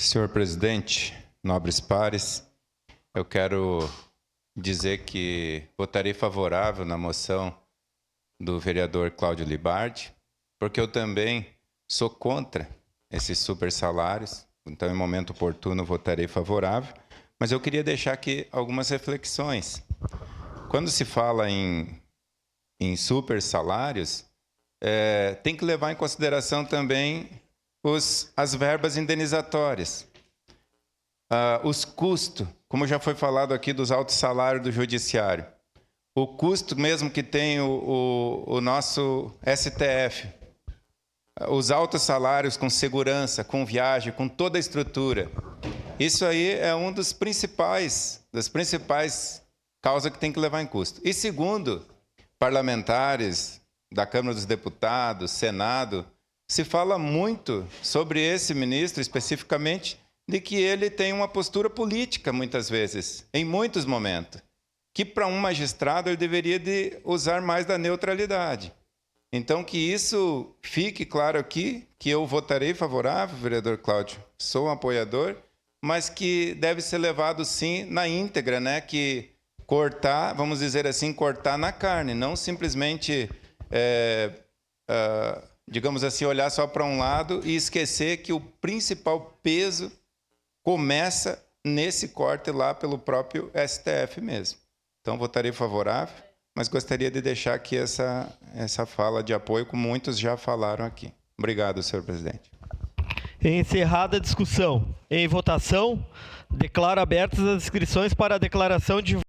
Senhor presidente, nobres pares, eu quero dizer que votarei favorável na moção do vereador Cláudio Libardi, porque eu também sou contra esses super salários, então em momento oportuno votarei favorável, mas eu queria deixar aqui algumas reflexões. Quando se fala em super salários, tem que levar em consideração também as verbas indenizatórias. Os custos, como já foi falado aqui, dos altos salários do judiciário. O custo mesmo que tem o nosso STF. Os altos salários com segurança, com viagem, com toda a estrutura. Isso aí é um das principais causas que tem que levar em custo. E segundo, parlamentares da Câmara dos Deputados, Senado, se fala muito sobre esse ministro especificamente, de que ele tem uma postura política, muitas vezes, em muitos momentos, que para um magistrado ele deveria de usar mais da neutralidade. Então, que isso fique claro aqui, que eu votarei favorável, vereador Cláudio, sou um apoiador, mas que deve ser levado, sim, na íntegra, né? Que cortar, vamos dizer assim, cortar na carne, não simplesmente, digamos assim, olhar só para um lado e esquecer que o principal peso começa nesse corte lá pelo próprio STF mesmo. Então, votarei favorável, mas gostaria de deixar aqui essa fala de apoio, como muitos já falaram aqui. Obrigado, senhor presidente. Encerrada a discussão. Em votação, declaro abertas as inscrições para a declaração de